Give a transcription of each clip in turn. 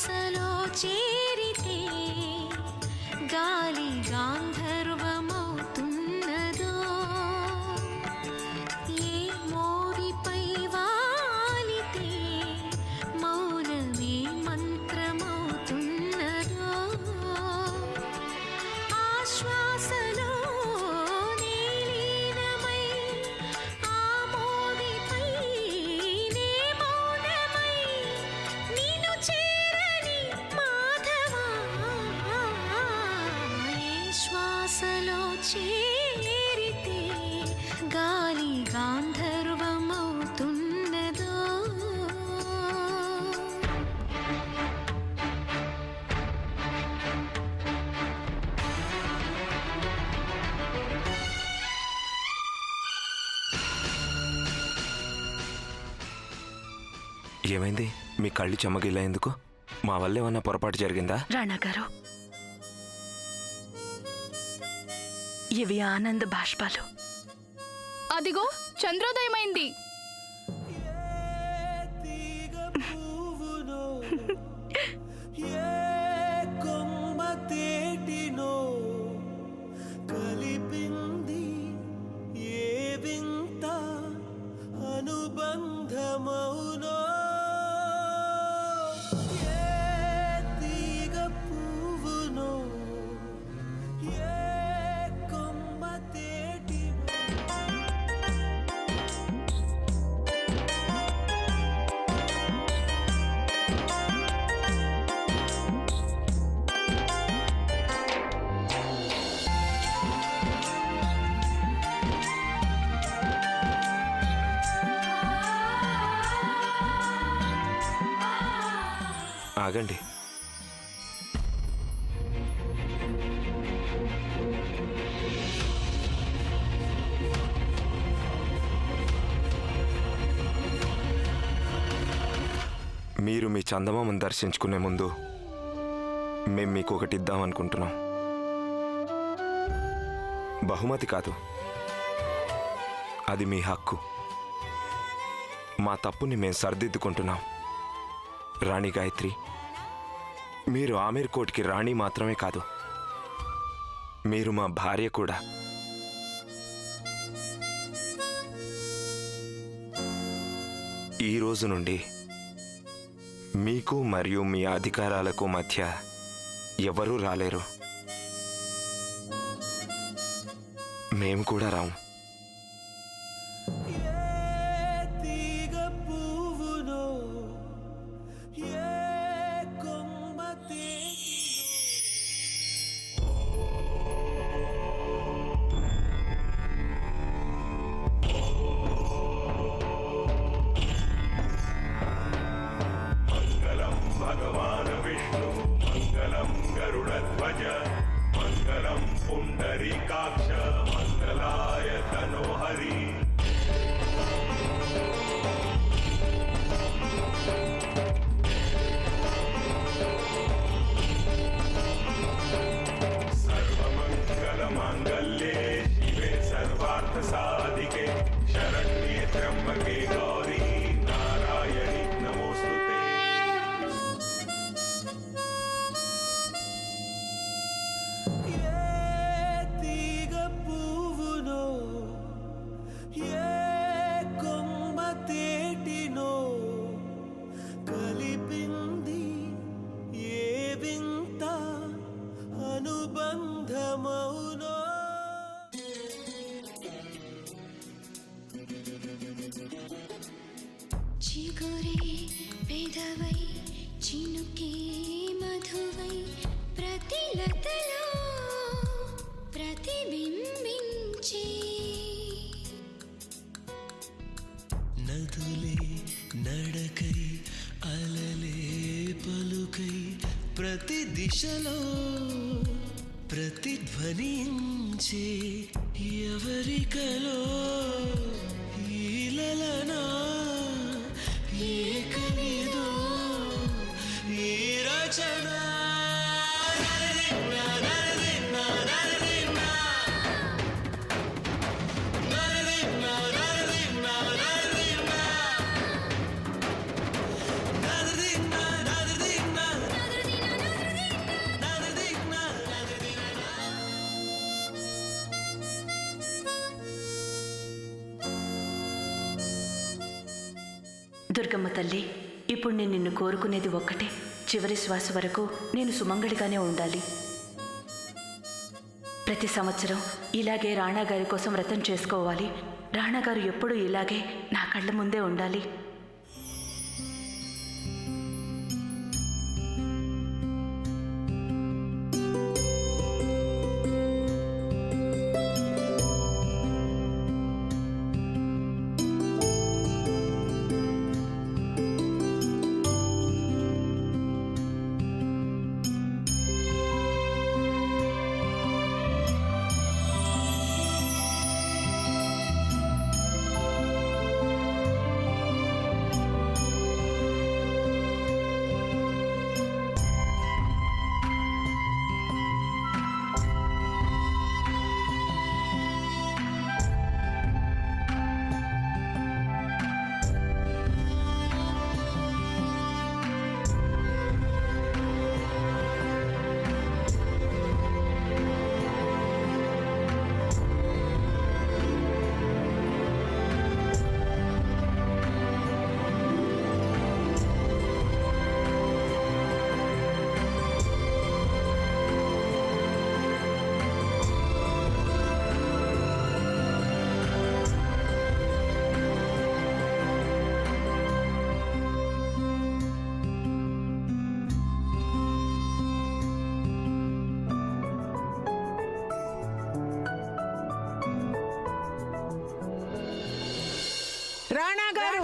శ్వాసలో చేరితే గాలి గాంధర్వమవుతున్నదో ఏ మోవిపై వాలితే మౌనమే మంత్రమవుతున్నదో ఆ శ్వాసలో నీలీనమై ఆ మోవిపై నే మౌనమై నిన్ను చేరని మాధవా ఏ శ్వాసలో చేరితే గాలి గాంధర్వమవుతున్నదో ఏమైంది? మీ కళ్ళు చెమ్మగిల్లా ఎందుకు? మా వల్ల ఏమన్నా పొరపాటు జరిగిందా? రాణా గారు, ఇవి ఆనంద బాష్పాలు. అదిగో చంద్రోదయమైంది. కలిపింది ఏ వింత అనుబంధమౌనో ఏ తీగ పువ్వునో ఏ కొమ్మ తేటినో ఆగండి. మీరు మీ చందమామను దర్శించుకునే ముందు మేము మీకు ఒకటి ఇద్దామనుకుంటున్నాం. బహుమతి కాదు, అది మీ హక్కు. మా తప్పుని మేము సరిదిద్దుకుంటున్నాం. రాణి గాయత్రి, మీరు ఆమీర్ కోట్కి రాణి మాత్రమే కాదు, మీరు మా భార్య కూడా. ఈ రోజు నుండి మీకు మరియు మీ అధికారాలకు మధ్య ఎవరూ రాలేరు. మేము కూడా రాము. తీగ పువ్వునో ఏ కొమ్మ మంగళం భగవాన్ విష్ణు మంగళం గరుడధ్వజ మంగళం పుండరీకాక్ష మంగళాయ తనోహరి. सर्वमङ्गलमाङ्गल्ये शिवे सर्वार्थसाधिके शरण्ये त्र्यम्बके गौरी नारायणि नमोस्तुते. తీగ పువ్వునో ఏ కొమ్మ తేటినో కలిపింది ఏ వింత అనుబంధమౌనో. చిగురే పెదవై చినుకే మధువై ప్రతిలతలో ప్రతిబింబించే నదులే నడకై అలలే పలుకై ప్రతి దిశలో ప్రతిధ్వనించే ఎవరికలో ఈలలనా ఏకనిదో ఈ రచన. దుర్గమ్మ తల్లి, ఇప్పుడు నేను నిన్ను కోరుకునేది ఒక్కటే. చివరి శ్వాస వరకు నేను సుమంగళిగానే ఉండాలి. ప్రతి సంవత్సరం ఇలాగే రాణా గారి కోసం వ్రతం చేసుకోవాలి. రాణా గారు ఎప్పుడూ ఇలాగే నా కళ్ళ ముందే ఉండాలి. రాణా గారు,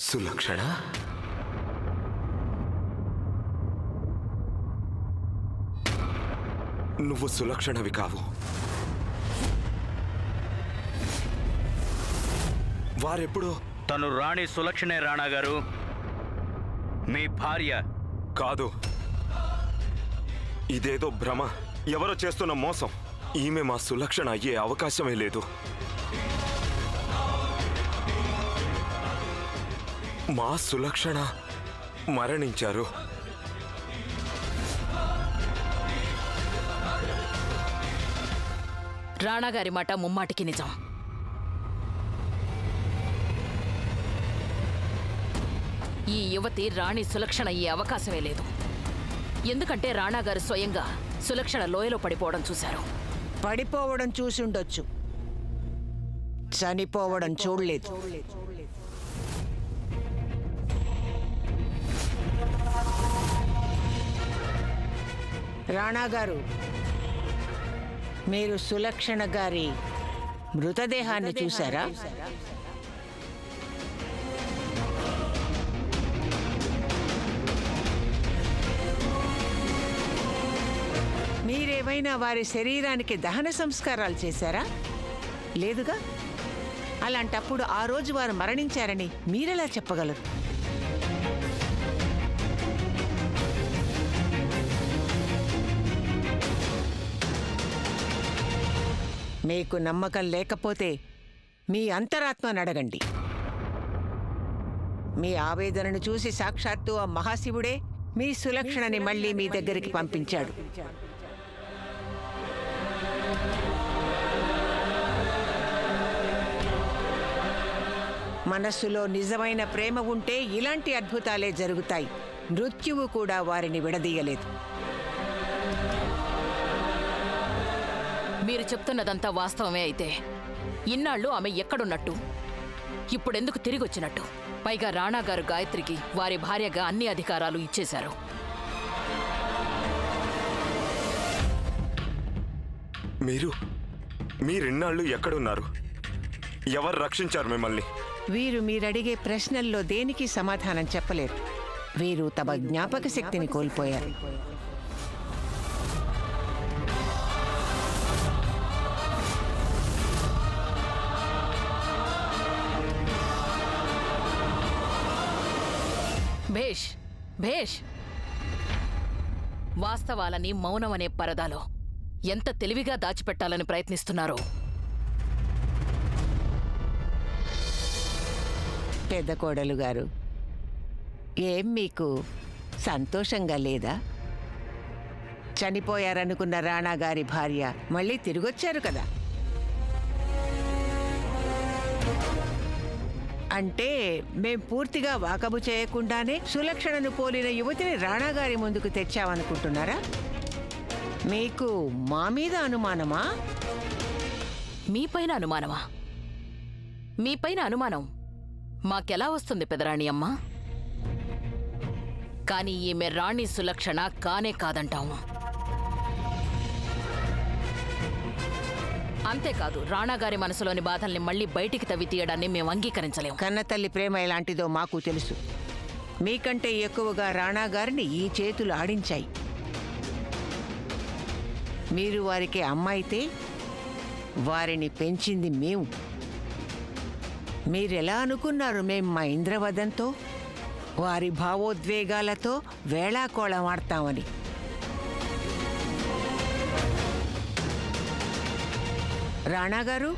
సులక్షణ, నువ్వు సులక్షణవి కావు. వారెప్పుడు? తను రాణి సులక్షణే రాణా గారు, మీ భార్య. కాదు, ఇదేదో భ్రమ, ఎవరో చేస్తున్న మోసం. ఈమె మా సులక్షణ అయ్యే అవకాశమే లేదు. మా సులక్షణ మరణించారు. రాణాగారి మాట ముమ్మాటికి నిజం. ఈ యువతి రాణి సులక్షణ అయ్యే అవకాశమే లేదు. ఎందుకంటే రాణాగారు స్వయంగా సులక్షణ లోయలో పడిపోవడం చూశారు. పడిపోవడం చూసుండొచ్చు, చనిపోవడం చూడలేదు. రాణా గారు, మీరు సులక్షణ గారి మృతదేహాన్ని చూశారా? మీరేమైనా వారి శరీరానికి దహన సంస్కారాలు చేశారా? లేదుగా. అలాంటప్పుడు ఆ రోజు వారు మరణించారని మీరెలా చెప్పగలరు? మీకు నమ్మకం లేకపోతే మీ అంతరాత్మను అడగండి. మీ ఆవేదనను చూసి సాక్షాత్తు ఆ మహాశివుడే మీ సులక్షణని మళ్ళీ మీ దగ్గరికి పంపించాడు. మనస్సులో నిజమైన ప్రేమ ఉంటే ఇలాంటి అద్భుతాలే జరుగుతాయి. మృత్యువు కూడా వారిని విడదీయలేదు. మీరు చెప్తున్నదంతా వాస్తవమే అయితే ఇన్నాళ్ళు ఆమె ఎక్కడున్నట్టు, ఇప్పుడెందుకు తిరిగొచ్చినట్టు? పైగా రాణాగారు గాయత్రికి వారి భార్యగా అన్ని అధికారాలు ఇచ్చేశారు. మీరిన్నాళ్ళు ఎక్కడున్నారు? ఎవరు రక్షించారు మిమ్మల్ని? వీరు మీరడిగే ప్రశ్నల్లో దేనికి సమాధానం చెప్పలేరు. వీరు తమ జ్ఞాపక శక్తిని కోల్పోయారు. భేష్ భేష్. వాస్తవాలని మౌనమనే పరదాలో ఎంత తెలివిగా దాచిపెట్టాలని ప్రయత్నిస్తున్నారో. పెద్ద కోడలు గారు, ఏం మీకు సంతోషంగా లేదా? చనిపోయారనుకున్న రాణా గారి భార్య మళ్ళీ తిరిగొచ్చారు కదా. అంటే మేం పూర్తిగా వాకబు చేయకుండానే సులక్షణను పోలిన యువతిని రాణా గారి ముందుకు తెచ్చామనుకుంటున్నారా? మీకు మా మీద అనుమానమా? మీపైన అనుమానమా? మీపైన అనుమానం మాకెలా వస్తుంది పెదరాణి అమ్మ? కానీ ఈమె రాణి సులక్షణ కానే కాదంటాము. అంతేకాదు, రాణాగారి మనసులోని బాధల్ని మళ్ళీ బయటికి తవ్వి తీయడాన్ని మేము అంగీకరించలేము. కన్నతల్లి ప్రేమ ఎలాంటిదో మాకు తెలుసు. మీకంటే ఎక్కువగా రాణా గారిని ఈ చేతులు ఆడించాయి. మీరు వారికి అమ్మ అయితే వారిని పెంచింది మేము. మీరెలా అనుకున్నారు మేం మా ఇంద్రవదంతో, వారి భావోద్వేగాలతో వేళాకోళమాడతామని? రాణా గారు,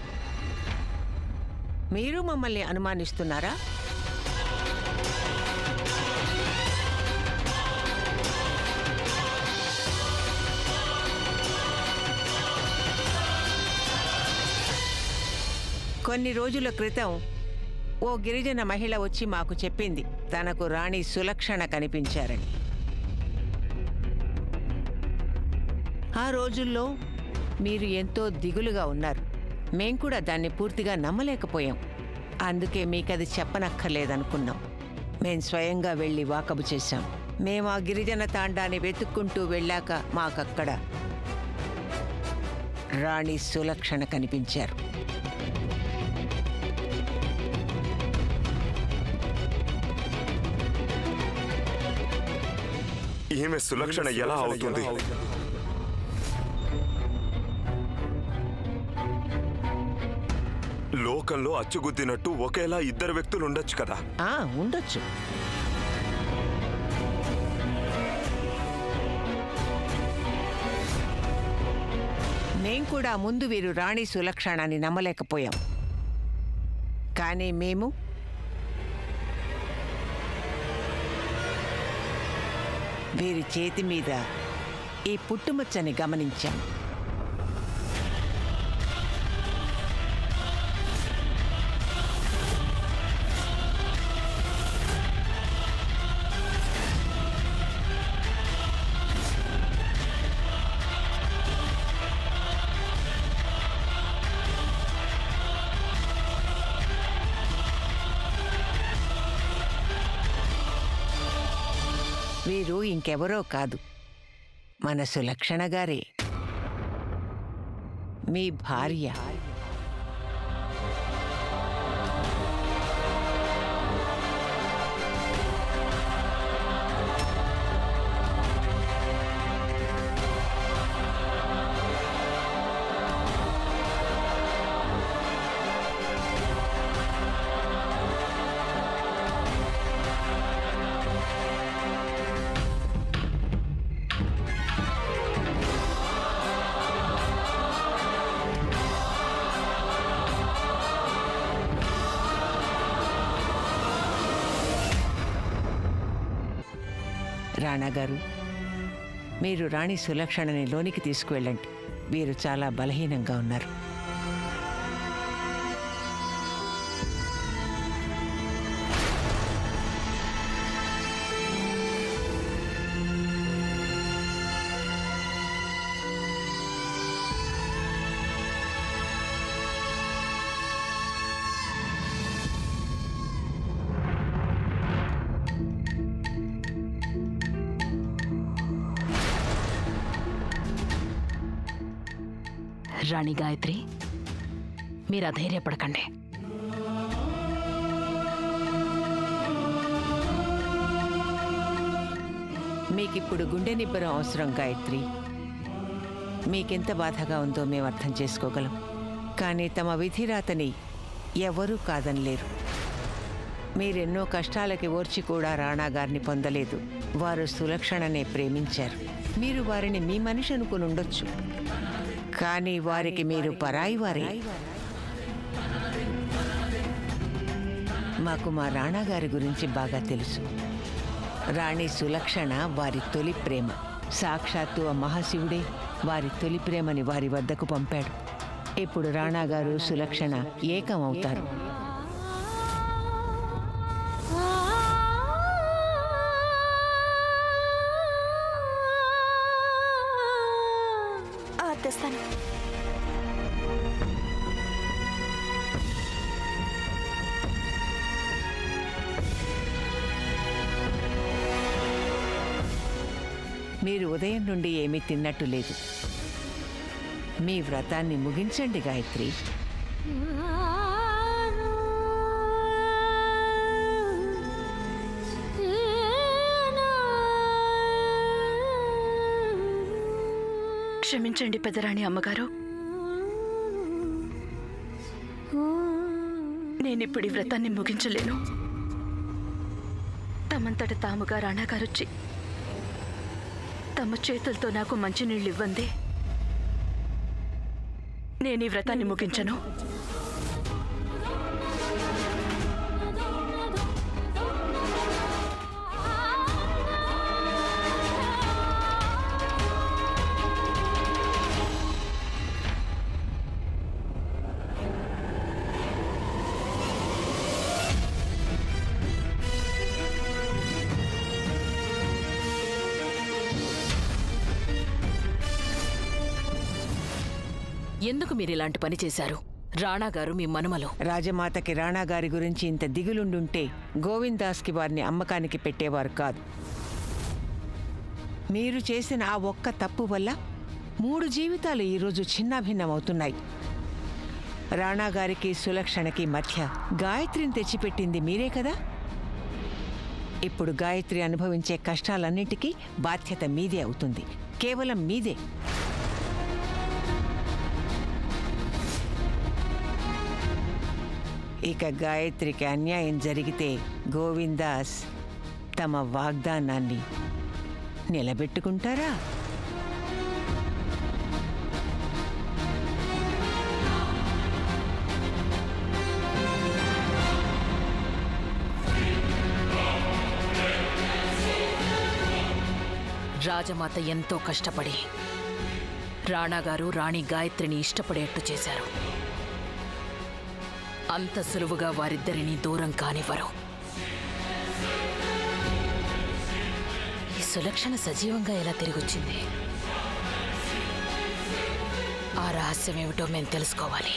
మీరు మమ్మల్ని అనుమానిస్తున్నారా? కొన్ని రోజుల క్రితం ఓ గిరిజన మహిళ వచ్చి మాకు చెప్పింది తనకు రాణి సులక్షణ కనిపించారని. ఆ రోజుల్లో మీరు ఎంతో దిగులుగా ఉన్నారు. మేం కూడా దాన్ని పూర్తిగా నమ్మలేకపోయాం. అందుకే మీకది చెప్పనక్కర్లేదనుకున్నాం. మేం స్వయంగా వెళ్ళి వాకబు చేశాం. మేము ఆ గిరిజన తాండాన్ని వెతుక్కుంటూ వెళ్ళాక మాకక్కడ రాణి సులక్షణ కనిపించారు. ఈమె సులక్షణ ఎలా అవుతుంది? లోకంలో అచ్చుగుద్దినట్టు ఒకేలా ఇద్దరు వ్యక్తులు ఉండొచ్చు కదా. ఉండొచ్చు. మేం కూడా ముందు వీరు రాణి సులక్షణాన్ని నమ్మలేకపోయాం. కానీ మేము వీరి చేతి మీద ఈ పుట్టుమచ్చని గమనించాం. వీరు ఇంకెవరో కాదు, మన సులక్షణ గారే, మీ భార్య. రాణాగారు, మీరు రాణి సులక్షణని లోనికి తీసుకువెళ్ళండి. వీరు చాలా బలహీనంగా ఉన్నారు. రాణి గాయత్రి, మీరు అధైర్యపడకండి. మీకిప్పుడు గుండె నిబ్బరం అవసరం గాయత్రి. మీకెంత బాధగా ఉందో మేము అర్థం చేసుకోగలం. కానీ తమ విధిరాతని ఎవరూ కాదనలేరు. మీరెన్నో కష్టాలకి ఓర్చి కూడా రాణాగారిని పొందలేదు. వారు సులక్షణనే ప్రేమించారు. మీరు వారిని మీ మనిషి అనుకుని ఉండొచ్చు, కానీ వారికి మీరు పరాయి వారే. మాకు మా రాణాగారి గురించి బాగా తెలుసు. రాణి సులక్షణ వారి తొలి ప్రేమ. సాక్షాత్తు ఆ మహాశివుడే వారి తొలి ప్రేమని వారి వద్దకు పంపాడు. ఇప్పుడు రాణాగారు సులక్షణ ఏకం అవుతారు. తెస్తాను. మీరు ఉదయం నుండి ఏమీ తిన్నట్టు లేదు. మీ వ్రతాన్ని ముగించండి గాయత్రి. క్షమించండి పెదరాణి అమ్మగారు, నేనిప్పుడు ఈ వ్రతాన్ని ముగించలేను. తమంతట తాముగా రాణాగారొచ్చి తమ చేతులతో నాకు మంచినీళ్ళు ఇవ్వండి. నేను ఈ వ్రతాన్ని ముగించను. ఎందుకు మీరు ఇలాంటి పని చేశారు? రాణాగారు మీ మనుమలు. రాజమాతకి రాణాగారి గురించి ఇంత దిగులుండుంటే గోవిందాస్కి వారిని అమ్మకానికి పెట్టేవారు కాదు. మీరు చేసిన ఆ ఒక్క తప్పు వల్ల 3 జీవితాలు ఈరోజు చిన్నాభిన్నమవుతున్నాయి. రాణాగారికి సులక్షణకి మధ్య గాయత్రిని తెచ్చిపెట్టింది మీరే కదా. ఇప్పుడు గాయత్రి అనుభవించే కష్టాలన్నిటికీ బాధ్యత మీదే అవుతుంది, కేవలం మీదే. ఇక గాయత్రికి అన్యాయం జరిగితే గోవిందాస్ తమ వాగ్దానాన్ని నిలబెట్టుకుంటారా? రాజమాత ఎంతో కష్టపడి రాణాగారు రాణి గాయత్రిని ఇష్టపడేట్టు చేశారు. అంత సులువుగా వారిద్దరినీ దూరం కానివ్వరు. ఈ సులక్షణ సజీవంగా ఎలా తిరిగొచ్చింది? ఆ రహస్యం ఏమిటో మేము తెలుసుకోవాలి.